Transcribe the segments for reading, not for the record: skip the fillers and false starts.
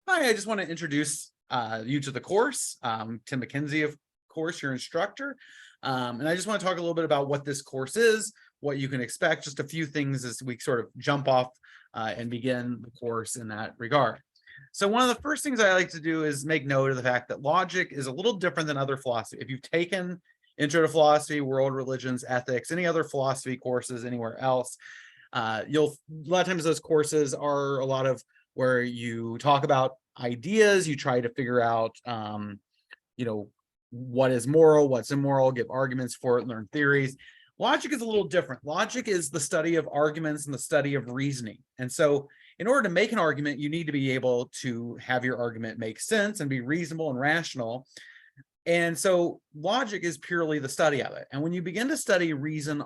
Hi, I just want to introduce you to the course. Tim McKenzie, of course, your instructor. And I just want to talk a little bit about what this course is, what you can expect, just a few things as we sort of jump off and begin the course in that regard. So one of the first things I like to do is make note of the fact that logic is a little different than other philosophy. If you've taken Intro to Philosophy, World Religions, Ethics, any other philosophy courses anywhere else, a lot of times those courses are a lot of where you talk about ideas, you try to figure out, what is moral, what's immoral, give arguments for it, learn theories. Logic is a little different. Logic is the study of arguments and the study of reasoning. And so in order to make an argument, you need to be able to have your argument make sense and be reasonable and rational. And so logic is purely the study of it. And when you begin to study reason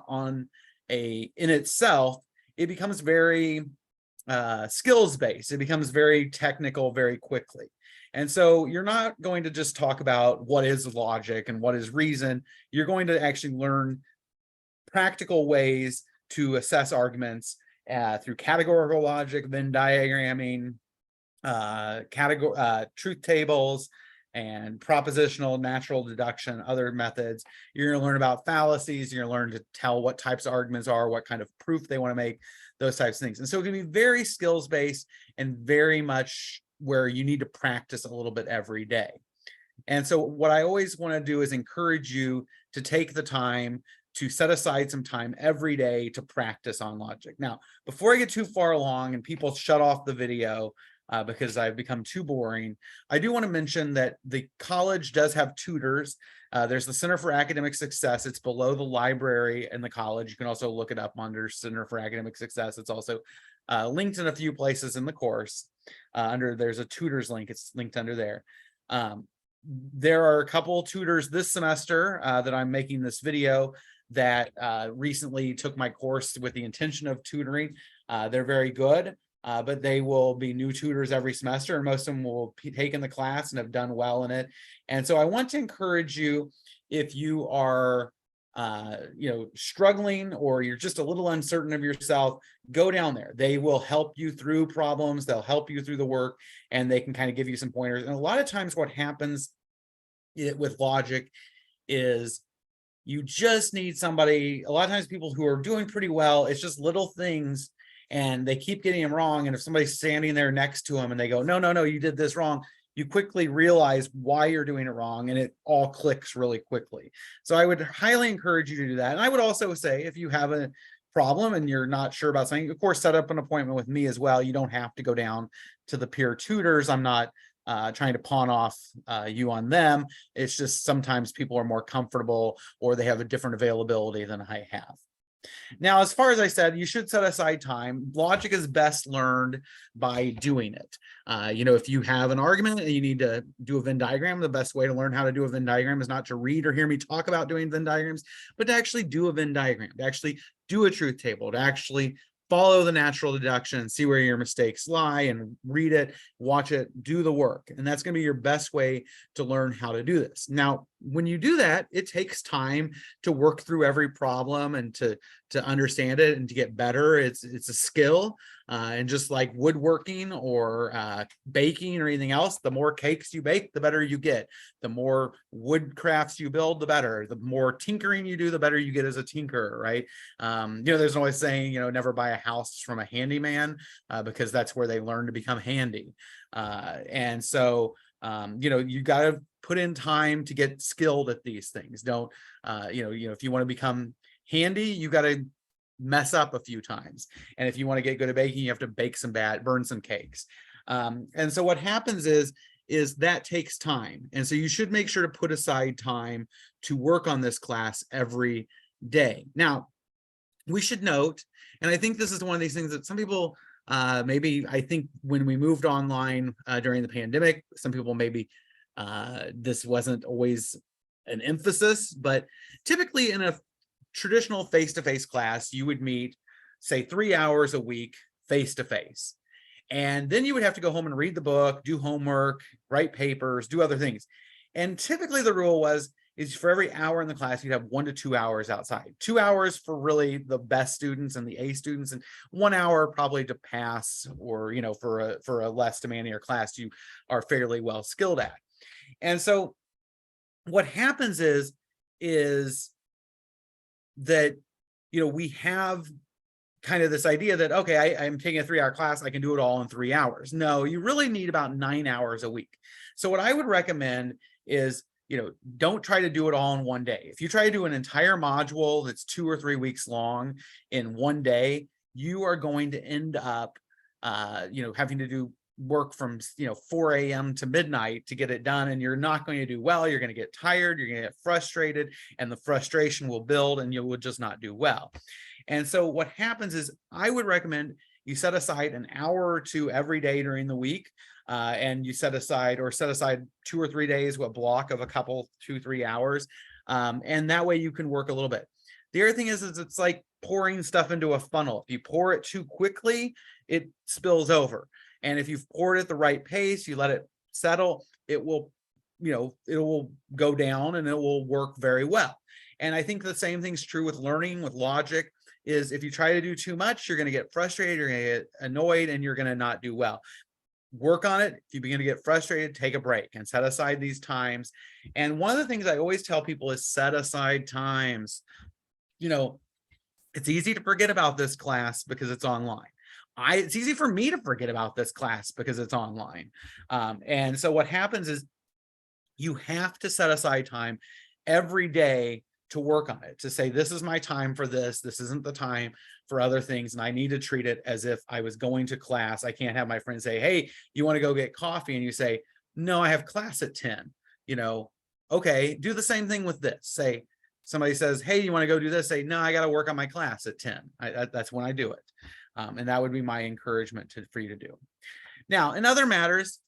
in itself, it becomes very skills based. It becomes very technical very quickly. And so you're not going to just talk about what is logic and what is reason. You're going to actually learn practical ways to assess arguments through categorical logic, Venn diagramming, truth tables, and propositional natural deduction, other methods. You're going to learn about fallacies. You're going to learn to tell what types of arguments are, what kind of proof they want to make, those types of things. And so it can be very skills based and very much where you need to practice a little bit every day. And so what I always want to do is encourage you to take the time to set aside some time every day to practice on logic. Now, before I get too far along and people shut off the video, because I've become too boring, I do want to mention that the college does have tutors. There's the Center for Academic Success. It's below the library in the college. You can also look it up under Center for Academic Success. It's also linked in a few places in the course. There's a tutors link. It's linked under there. There are a couple tutors this semester that I'm making this video that recently took my course with the intention of tutoring. They're very good. But they will be new tutors every semester, and most of them will be taken the class and have done well in it. And so I want to encourage you, if you are struggling or you're just a little uncertain of yourself, go down there. They will help you through problems, they'll help you through the work, and they can kind of give you some pointers. And a lot of times what happens with logic is you just need somebody. A lot of times people who are doing pretty well, it's just little things and they keep getting them wrong. And if somebody's standing there next to them and they go, no, you did this wrong, you quickly realize why you're doing it wrong, and it all clicks really quickly. So I would highly encourage you to do that. And I would also say, if you have a problem and you're not sure about something, of course, set up an appointment with me as well. You don't have to go down to the peer tutors. I'm not trying to pawn off you on them. It's just sometimes people are more comfortable or they have a different availability than I have. Now, as far as I said, you should set aside time. Logic is best learned by doing it. If you have an argument and you need to do a Venn diagram, the best way to learn how to do a Venn diagram is not to read or hear me talk about doing Venn diagrams, but to actually do a Venn diagram, to actually do a truth table, to actually follow the natural deduction and see where your mistakes lie, and read it, watch it, do the work. And that's going to be your best way to learn how to do this. Now, when you do that, it takes time to work through every problem and to understand it and to get better. It's a skill. And just like woodworking or baking or anything else, the more cakes you bake, the better you get. The more wood crafts you build, the better. The more tinkering you do, the better you get as a tinkerer, right? There's always saying, never buy a house from a handyman because that's where they learn to become handy. And so, you got to put in time to get skilled at these things. Don't, if you want to become handy, you got to mess up a few times. And if you want to get good at baking, you have to burn some cakes. And so what happens is that takes time. And so you should make sure to put aside time to work on this class every day. Now, we should note, and I think this is one of these things that some people, I think when we moved online during the pandemic, some people this wasn't always an emphasis, but typically in a traditional face-to-face class, you would meet, say, 3 hours a week face-to-face. And then you would have to go home and read the book, do homework, write papers, do other things. And typically the rule was, is for every hour in the class, you'd have 1 to 2 hours outside. 2 hours for really the best students and the A students, and 1 hour probably to pass, or, you know, for a less demanding class you are fairly well skilled at. And so what happens is that, you know, we have kind of this idea that, okay, I'm taking a 3-hour class, I can do it all in 3 hours. No, you really need about 9 hours a week. So what I would recommend is, you know, don't try to do it all in one day. If you try to do an entire module that's 2 or 3 weeks long in one day, you are going to end up, you know, having to do work from, you know, 4 a.m. to midnight to get it done, and you're not going to do well. You're going to get tired, you're going to get frustrated, and the frustration will build, and you will just not do well. And so what happens is, I would recommend you set aside an hour or two every day during the week, and you set aside 2 or 3 days, a block of a couple, 2-3 hours, and that way you can work a little bit. The other thing is it's like pouring stuff into a funnel. If you pour it too quickly, it spills over. And if you've poured it at the right pace, you let it settle, it will, you know, it will go down and it will work very well. And I think the same thing's true with learning, with logic, is if you try to do too much, you're going to get frustrated, you're going to get annoyed, and you're going to not do well. Work on it. If you begin to get frustrated, take a break and set aside these times. And one of the things I always tell people is set aside times. You know, it's easy to forget about this class because it's online. It's easy for me to forget about this class because it's online. And so what happens is, you have to set aside time every day to work on it, to say, this is my time for this. This isn't the time for other things. And I need to treat it as if I was going to class. I can't have my friend say, hey, you want to go get coffee? And you say, no, I have class at 10. You know, okay, do the same thing with this. Say, somebody says, hey, you want to go do this? Say, no, I got to work on my class at 10. That's when I do it. And that would be my encouragement for you to do. Now, in other matters,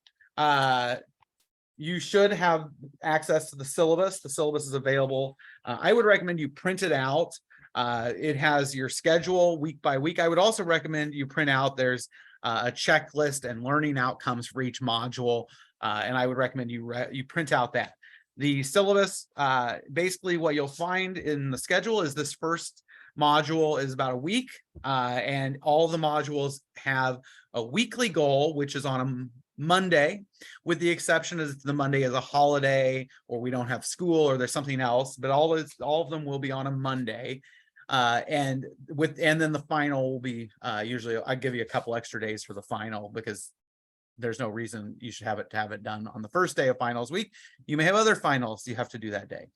you should have access to the syllabus. The syllabus is available. I would recommend you print it out. It has your schedule week by week. I would also recommend you print out, there's a checklist and learning outcomes for each module. And I would recommend you print out that. The syllabus, basically what you'll find in the schedule is this first module is about a week, and all the modules have a weekly goal, which is on a Monday, with the exception of the Monday is a holiday, or we don't have school, or there's something else, but all of them will be on a Monday. And then the final will be, usually I give you a couple extra days for the final, because there's no reason you should have it done on the first day of finals week. You may have other finals you have to do that day.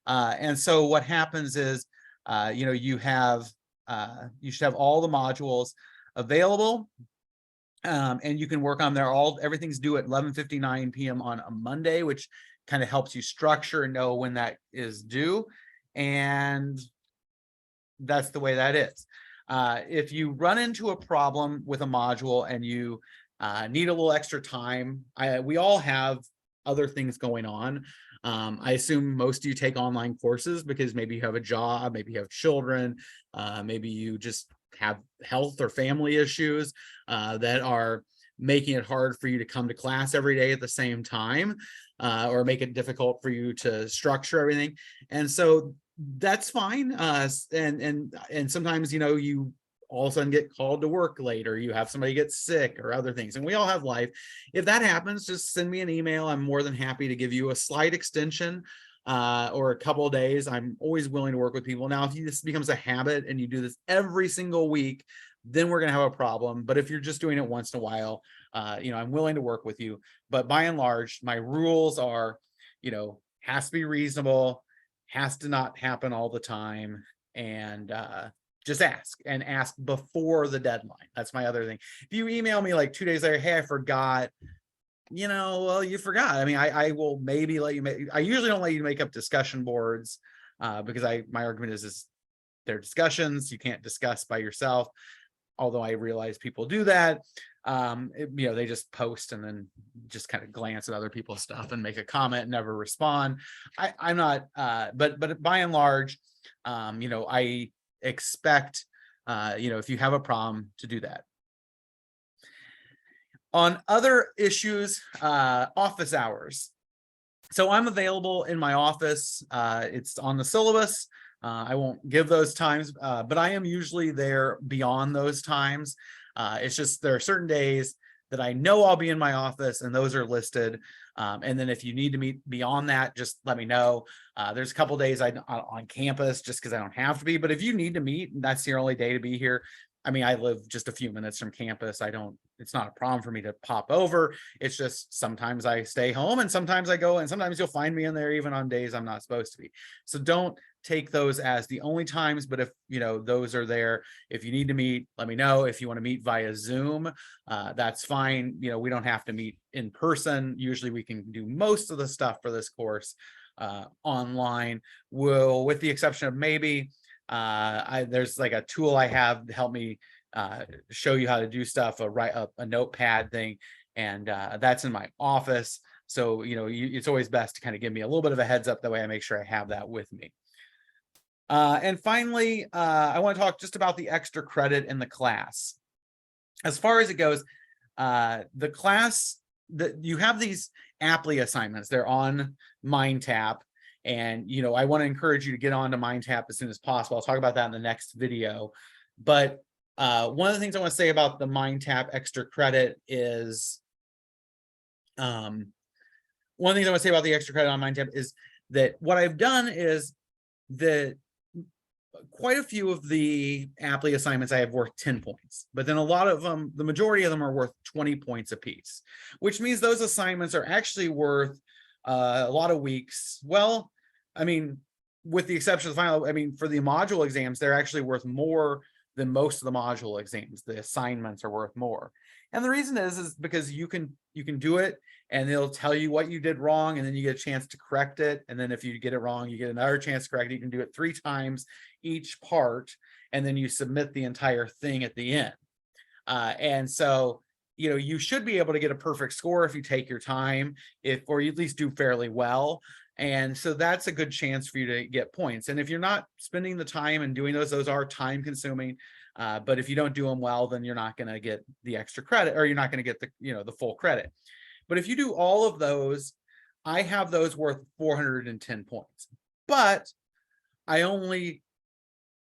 And so what happens is, you know, you should have all the modules available, and you can work on there. Everything's due at 11:59 p.m. on a Monday, which kind of helps you structure and know when that is due. And that's the way that is. If you run into a problem with a module and you need a little extra time, we all have other things going on. I assume most of you take online courses because maybe you have a job, maybe you have children, maybe you just have health or family issues that are making it hard for you to come to class every day at the same time, or make it difficult for you to structure everything. And so that's fine. And sometimes, you know, you all of a sudden get called to work late, or you have somebody get sick, or other things, and we all have life. If that happens, just send me an email. I'm more than happy to give you a slight extension, or a couple of days. I'm always willing to work with people. Now, if this becomes a habit and you do this every single week, then we're going to have a problem. But if you're just doing it once in a while, you know, I'm willing to work with you. But by and large, my rules are, you know, has to be reasonable, has to not happen all the time, and just ask before the deadline. That's my other thing. If you email me like 2 days later, hey, I forgot, you know, well, you forgot. I mean, I will maybe let you I usually don't let you make up discussion boards, because my argument is they're discussions. You can't discuss by yourself. Although I realize people do that. You know, they just post and then just kind of glance at other people's stuff and make a comment and never respond. I'm not, but by and large, you know, I expect, you know, if you have a problem, to do that. On other issues, office hours. So I'm available in my office. It's on the syllabus. I won't give those times, but I am usually there beyond those times. It's just there are certain days that I know I'll be in my office, and those are listed. And then if you need to meet beyond that, just let me know. There's a couple days on campus just because I don't have to be, but if you need to meet, and that's your only day to be here. I mean, I live just a few minutes from campus. It's not a problem for me to pop over. It's just sometimes I stay home and sometimes I go, and sometimes you'll find me in there even on days I'm not supposed to be. So don't take those as the only times, but if those are there, if you need to meet, let me know. If you want to meet via Zoom, that's fine. We don't have to meet in person. Usually we can do most of the stuff for this course online. With the exception of maybe there's like a tool I have to help me show you how to do stuff, a notepad thing, and that's in my office. So it's always best to kind of give me a little bit of a heads up, that way I make sure I have that with me. And finally, I want to talk just about the extra credit in the class. As far as it goes, the class that you have these Apply assignments, they're on MindTap. And, I want to encourage you to get onto MindTap as soon as possible. I'll talk about that in the next video. But one of the things I want to say about the MindTap extra credit is, one of the things I want to say about the extra credit on MindTap is that what I've done is that quite a few of the Apply assignments I have worth 10 points, but then a lot of them, the majority of them are worth 20 points apiece, which means those assignments are actually worth a lot of weeks. Well, I mean, with the exception of the final, I mean, for the module exams, they're actually worth more than most of the module exams. The assignments are worth more. And the reason is because you can do it and they'll tell you what you did wrong, and then you get a chance to correct it. And then if you get it wrong, you get another chance to correct it. You can do it 3 times each part, and then you submit the entire thing at the end. And so you should be able to get a perfect score if you take your time, or you at least do fairly well. And so that's a good chance for you to get points. And if you're not spending the time and doing those are time consuming. But if you don't do them well, then you're not going to get the extra credit, or you're not going to get the full credit. But if you do all of those, I have those worth 410 points, but I only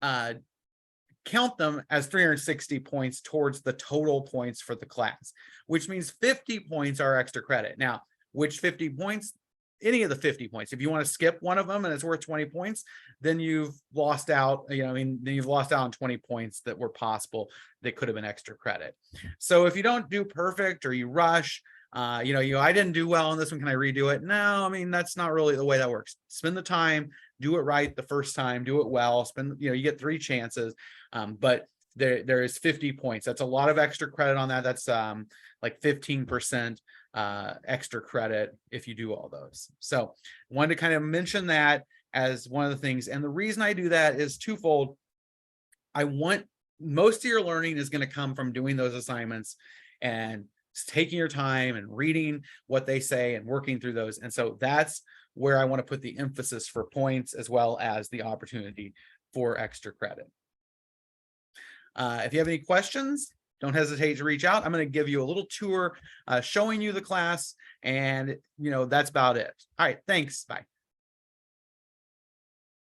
count them as 360 points towards the total points for the class, which means 50 points are extra credit. Now, which 50 points? Any of the 50 points. If you want to skip one of them and it's worth 20 points, then you've lost out. Then you've lost out on 20 points that were possible that could have been extra credit. So if you don't do perfect, or you rush, I didn't do well on this one, can I redo it? No, I mean, that's not really the way that works. Spend the time, do it right the first time, do it well, you get 3 chances. But there is 50 points. That's a lot of extra credit on that. That's like 15% extra credit if you do all those. So I wanted to kind of mention that as one of the things. And the reason I do that is twofold. I want most of your learning is going to come from doing those assignments and taking your time and reading what they say and working through those. And so that's where I want to put the emphasis for points, as well as the opportunity for extra credit. If you have any questions, don't hesitate to reach out. I'm going to give you a little tour showing you the class, and that's about it. All right, thanks. Bye.